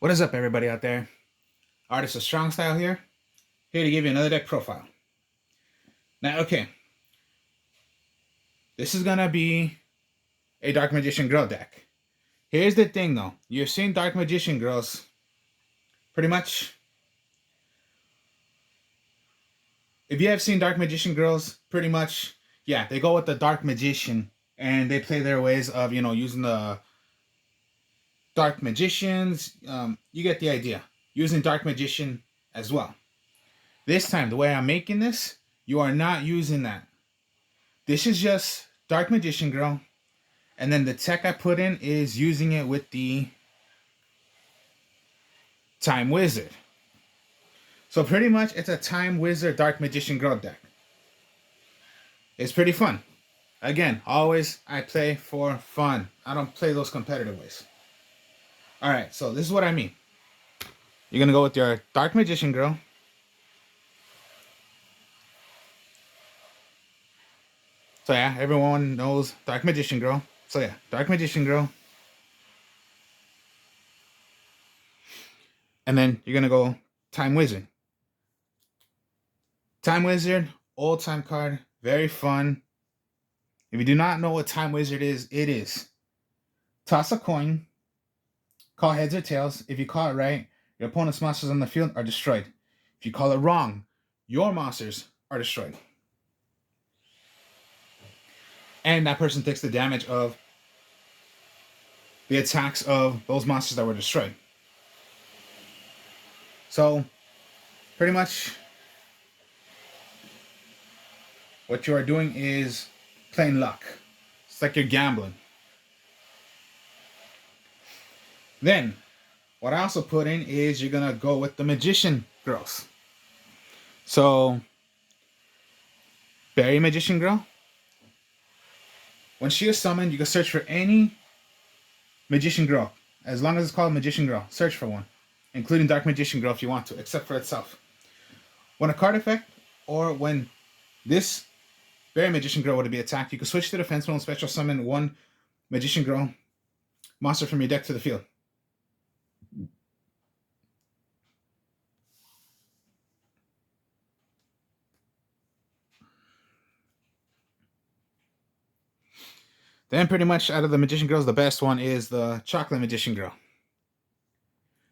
What is up, everybody out there? Artist of Strong Style here to give you another deck profile. Now, okay, this is gonna be a Dark Magician Girl deck. Here's the thing though, you've seen Dark Magician Girls pretty much. If you have seen Dark Magician Girls, pretty much, yeah, they go with the Dark Magician and they play their ways of, using the Dark Magicians. You get the idea. Using Dark Magician as well. This time, the way I'm making this, you are not using that. This is just Dark Magician Girl. And then the tech I put in is using it with the Time Wizard. So pretty much it's a Time Wizard Dark Magician Girl deck. It's pretty fun. Again, always I play for fun. I don't play those competitive ways. Alright, so this is what I mean. You're going to go with your Dark Magician Girl. So yeah, everyone knows Dark Magician Girl. So yeah, Dark Magician Girl. And then you're going to go Time Wizard. Time Wizard, old time card, very fun. If you do not know what Time Wizard is, it is toss a coin, call heads or tails. If you call it right, your opponent's monsters on the field are destroyed. If you call it wrong, your monsters are destroyed. And that person takes the damage of the attacks of those monsters that were destroyed. So, pretty much, what you are doing is playing luck. It's like you're gambling. Then, what I also put in is you're going to go with the Magician Girls. So, Berry Magician Girl. When she is summoned, you can search for any Magician Girl. As long as it's called Magician Girl, search for one. Including Dark Magician Girl if you want to, except for itself. When a card effect, or when this Berry Magician Girl were to be attacked, you can switch to defense mode and special summon one Magician Girl monster from your deck to the field. Then pretty much out of the Magician Girls, the best one is the Chocolate Magician Girl.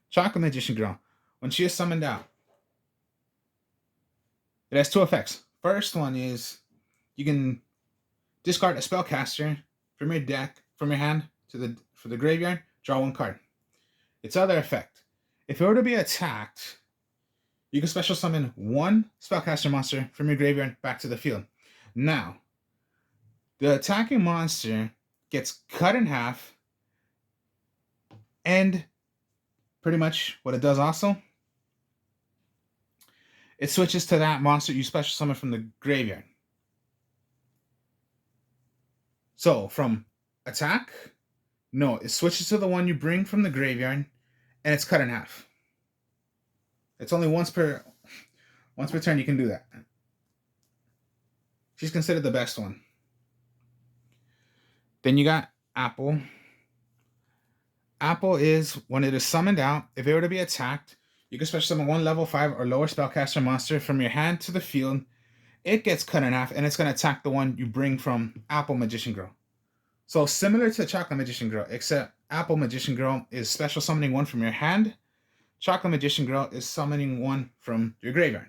Chocolate Magician Girl. When she is summoned out, it has two effects. First one is you can discard a spellcaster from your deck, from your hand for the graveyard, draw one card. Its other effect, if it were to be attacked, you can special summon one spellcaster monster from your graveyard back to the field. Now, the attacking monster gets cut in half, and pretty much what it does also, it switches to that monster you special summon from the graveyard. So from attack, no, it switches to the one you bring from the graveyard, and it's cut in half. It's only once per turn you can do that. She's considered the best one. Then you got Apple. Apple is when it is summoned out, if it were to be attacked, you can special summon one level 5 or lower spellcaster monster from your hand to the field. It gets cut in half, and it's going to attack the one you bring from Apple Magician Girl. So similar to Chocolate Magician Girl, except Apple Magician Girl is special summoning one from your hand. Chocolate Magician Girl is summoning one from your graveyard.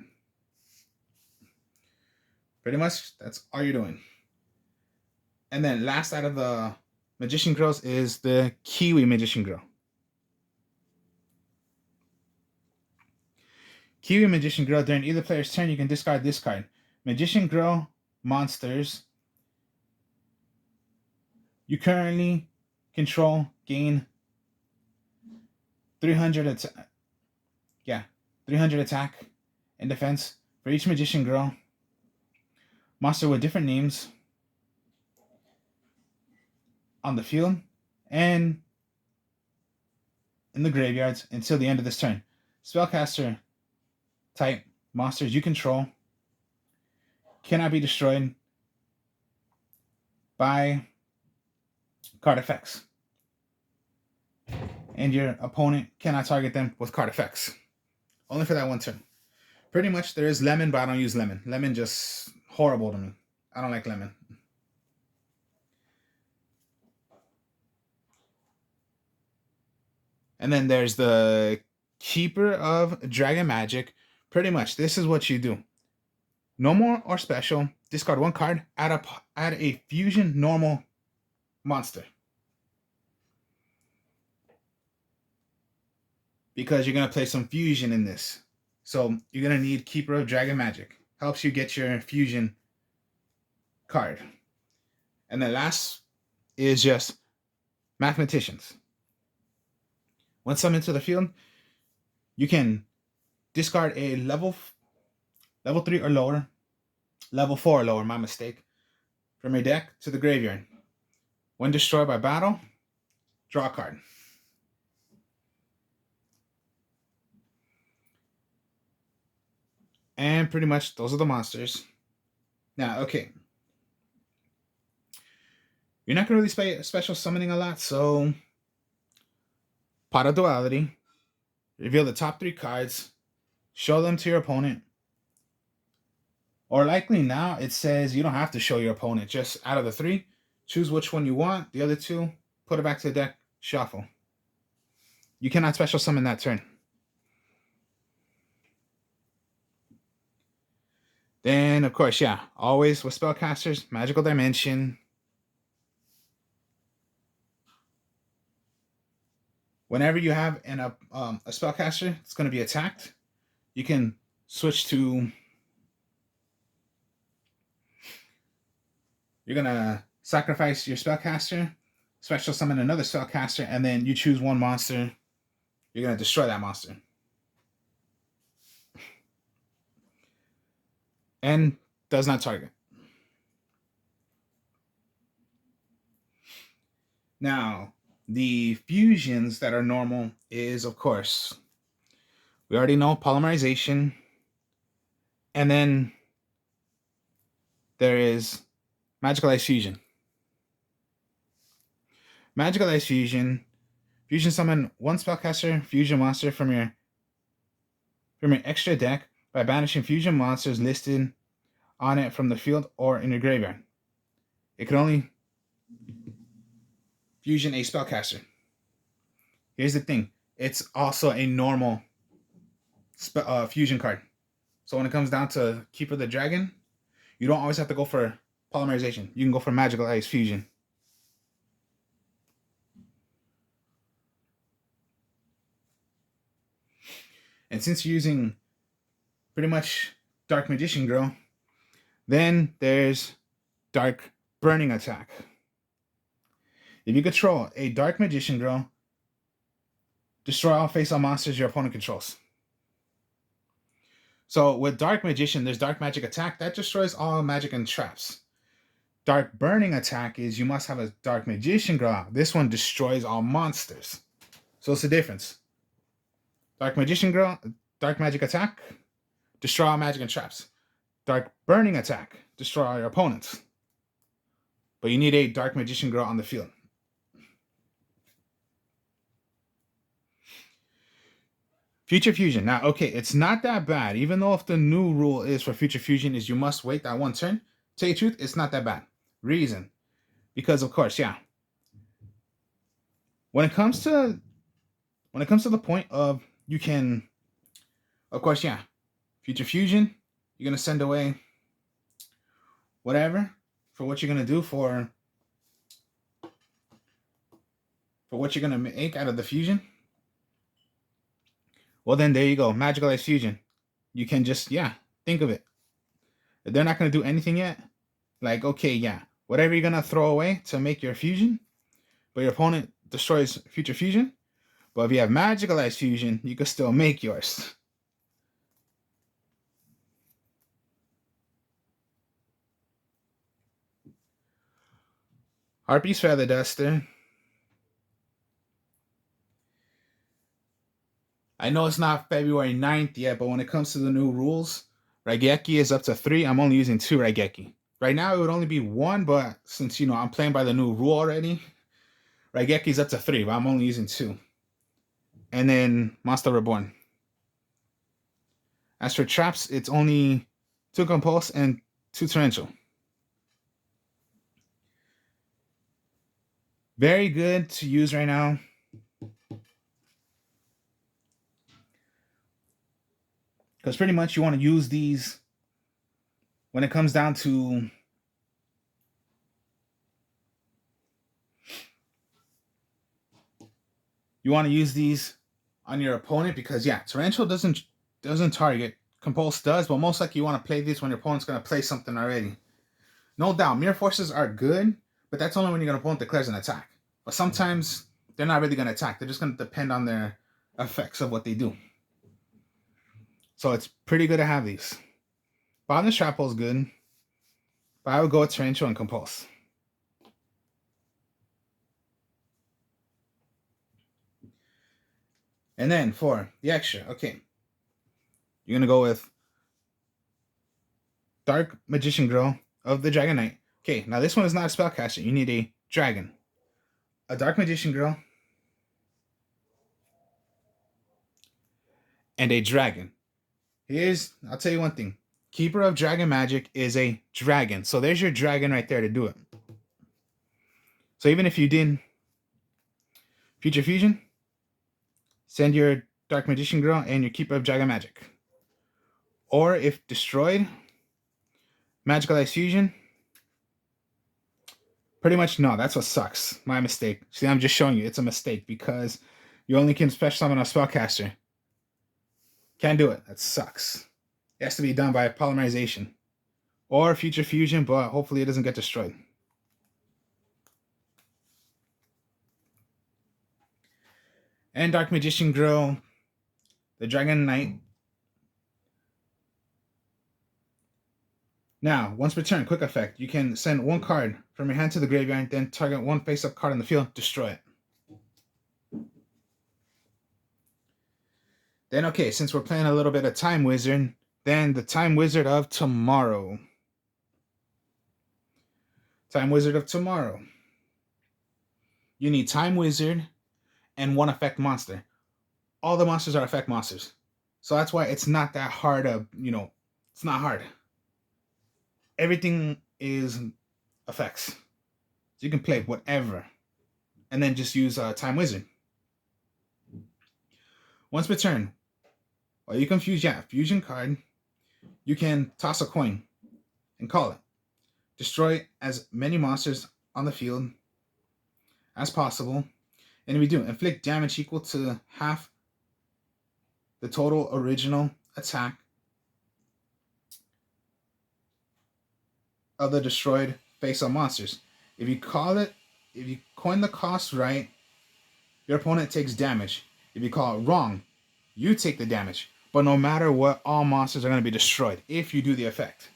Pretty much, that's all you're doing. And then last out of the Magician Girls is the Kiwi Magician Girl. Kiwi Magician Girl, during either player's turn, you can discard this card. Magician Girl monsters you currently control gain 300 attack. Yeah, 300 attack and defense for each Magician Girl monster with different names on the field and in the graveyards until the end of this turn. Spellcaster type monsters you control cannot be destroyed by card effects. and your opponent cannot target them with card effects. Only for that one turn. Pretty much there is lemon, but I don't use lemon. Lemon just horrible to me. I don't like lemon. And then there's the Keeper of Dragon Magic. Pretty much this is what you do. Normal or special, discard one card, add a fusion normal monster. Because you're going to play some fusion in this. So you're going to need Keeper of Dragon Magic. Helps you get your fusion card. And the last is just Mathematicians. When summoned to the field, you can discard a level 3 or lower, level 4 or lower, my mistake, from your deck to the graveyard. When destroyed by battle, draw a card. And pretty much those are the monsters. Now, okay. You're not going to really play special summoning a lot, so Pot of Duality. Reveal the top 3 cards. Show them to your opponent. Or likely now, it says you don't have to show your opponent. Just out of the 3, choose which one you want. The other 2, put it back to the deck, shuffle. You cannot special summon that turn. Then, of course, yeah, always with spellcasters, Magical Dimension. Whenever you have a spellcaster, it's going to be attacked. You can switch to... You're going to sacrifice your spellcaster, special summon another spellcaster, and then you choose one monster. You're going to destroy that monster. And does not target. Now, the fusions that are normal is, of course, we already know polymerization. And then there is Magical Ice Fusion. Magical Ice Fusion. Fusion summon one spellcaster fusion monster from your extra deck by banishing fusion monsters listed on it from the field or in your graveyard. It can only fusion a spellcaster. Here's the thing. It's also a normal fusion card. So when it comes down to Keeper of the Dragon, you don't always have to go for polymerization. You can go for Magical Ice Fusion. And since you're using pretty much Dark Magician Girl, then there's Dark Burning Attack. If you control a Dark Magician Girl, destroy all face-up monsters your opponent controls. So with Dark Magician, there's Dark Magic Attack. That destroys all magic and traps. Dark Burning Attack is you must have a Dark Magician Girl out. This one destroys all monsters. So it's the difference. Dark Magician Girl, Dark Magic Attack, destroy all magic and traps. Dark Burning Attack, destroy all your opponents. But you need a Dark Magician Girl on the field. Future Fusion. Now, okay, it's not that bad. Even though if the new rule is for Future Fusion is you must wait that one turn. Tell you the truth, it's not that bad. Reason. Because, of course, yeah. When it comes to the point of you can, of course, yeah, Future Fusion, you're going to send away whatever for what you're going to do for what you're going to make out of the fusion. Well, then there you go. Magical Ice Fusion. You can just, yeah, think of it. If they're not going to do anything yet, like, okay, yeah, whatever you're going to throw away to make your fusion, but your opponent destroys Future Fusion. But if you have Magical Ice Fusion, you can still make yours. Harpy's Feather Duster. I know it's not February 9th yet, but when it comes to the new rules, Raigeki is up to 3. I'm only using 2 Raigeki. Right now, it would only be 1, but since, I'm playing by the new rule already, Raigeki's up to 3, but I'm only using 2. and then Monster Reborn. As for traps, it's only 2 Compulse and 2 Torrential. Very good to use right now. Because pretty much you want to use these when it comes down to you want to use these on your opponent because yeah, Torrential doesn't target. Compulse does, but most likely you want to play these when your opponent's going to play something already. No doubt, Mirror Forces are good, but that's only when your opponent declares an attack. But sometimes they're not really going to attack. They're just going to depend on their effects of what they do. So it's pretty good to have these. Bottomless Trap Hole is good, but I would go with Torrential and Compulse. And then for the extra, okay, you're going to go with Dark Magician Girl of the Dragon Knight. Okay, now this one is not a spellcaster. You need a dragon. A Dark Magician Girl and a dragon. I'll tell you one thing. Keeper of Dragon Magic is a dragon. So there's your dragon right there to do it. So even if you did Future Fusion, send your Dark Magician Girl and your Keeper of Dragon Magic. Or if destroyed, Magical Ice Fusion. Pretty much no, that's what sucks. My mistake. See, I'm just showing you it's a mistake because you only can special summon a spellcaster. Can't do it. That sucks. It has to be done by polymerization. Or Future Fusion, but hopefully it doesn't get destroyed. And Dark Magician Girl, the Dragon Knight. Now, once per turn, quick effect. You can send 1 card from your hand to the graveyard, then target 1 face-up card in the field, destroy it. Then, okay, since we're playing a little bit of Time Wizard, then the Time Wizard of Tomorrow. Time Wizard of Tomorrow. You need Time Wizard and 1 effect monster. All the monsters are effect monsters. So that's why it's not that hard of, it's not hard. Everything is effects. So you can play whatever. And then just use Time Wizard. Once per turn, you can fusion card. You can toss a coin and call it. Destroy as many monsters on the field as possible. And we do inflict damage equal to half the total original attack of the destroyed face-up monsters. If you coin the cost right, your opponent takes damage. If you call it wrong, you take the damage. But no matter what, all monsters are going to be destroyed if you do the effect.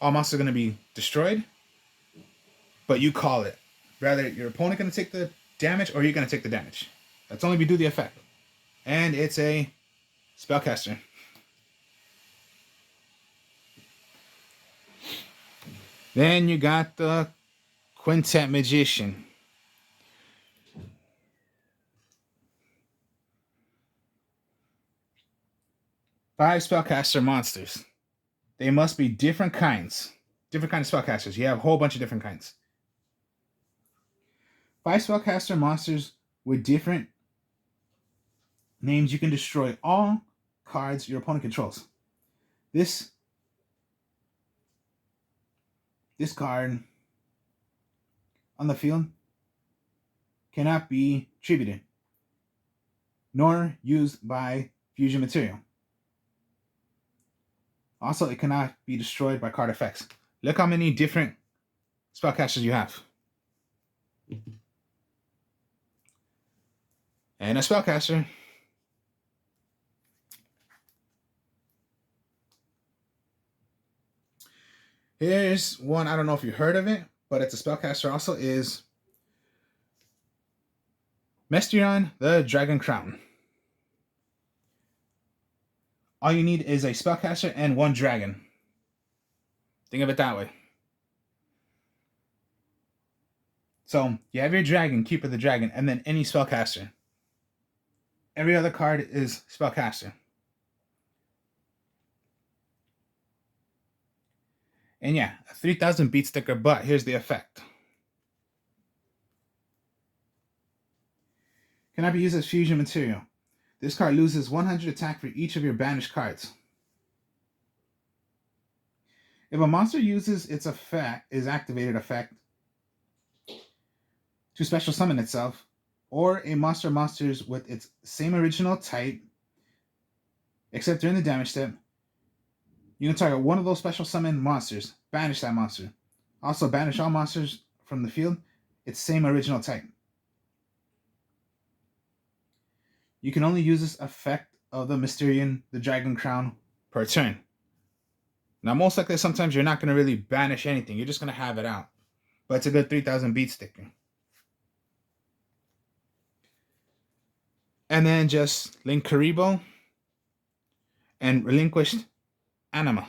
All monsters are going to be destroyed, but you call it. Rather, your opponent going to take the damage or you're going to take the damage. That's only if you do the effect. And it's a spellcaster. Then you got the Quintet Magician. Five spellcaster monsters. They must be different kinds. Different kinds of spellcasters. You have a whole bunch of different kinds. 5 spellcaster monsters with different names. You can destroy all cards your opponent controls. This card on the field cannot be tributed nor used by fusion material. Also, it cannot be destroyed by card effects. Look how many different spellcasters you have. And a spellcaster. Here's one, I don't know if you heard of it, but it's a spellcaster also, is Mesterion, the Dragon Crown. All you need is a spellcaster and 1 dragon. Think of it that way. So you have your dragon, Keeper the Dragon, and then any spellcaster. Every other card is spellcaster. And yeah, a 3000 beat sticker, but here's the effect. Cannot be used as fusion material. This card loses 100 attack for each of your banished cards. If a monster uses its activated effect to special summon itself, or a monsters with its same original type, except during the damage step, you can target one of those special summon monsters, banish that monster. Also banish all monsters from the field, its same original type. You can only use this effect of the Mysterian, the Dragon Crown, per turn. Now, most likely, sometimes you're not going to really banish anything. You're just going to have it out. But it's a good 3000 beat sticker. And then just link Karibo and relinquished Anima.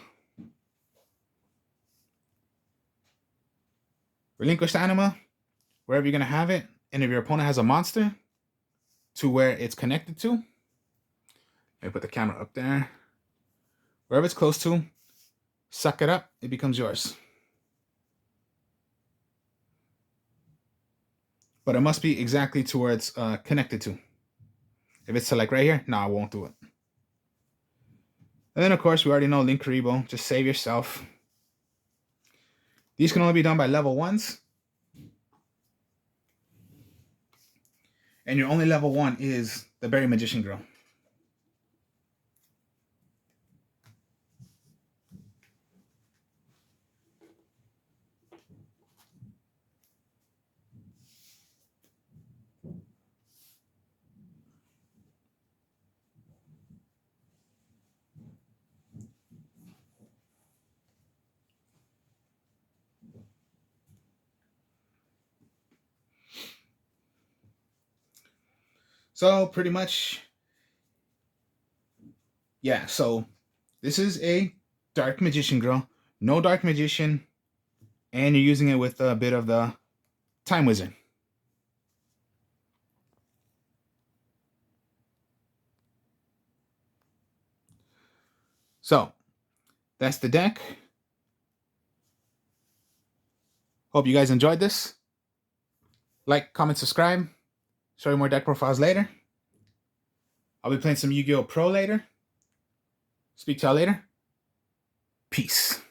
Relinquished Anima, wherever you're going to have it. And if your opponent has a monster to where it's connected to, let me put the camera up there. Wherever it's close to, suck it up, it becomes yours. But it must be exactly to where it's connected to. If it's to like right here, no, I won't do it. And then, of course, we already know Link Karibo. Just save yourself. These can only be done by level 1s. And your only level 1 is the Berry Magician Girl. So pretty much, yeah, so this is a Dark Magician Girl, no Dark Magician, and you're using it with a bit of the Time Wizard. So that's the deck. Hope you guys enjoyed this. Like, comment, subscribe. Show you more deck profiles later. I'll be playing some Yu-Gi-Oh! Pro later. Speak to y'all later. Peace.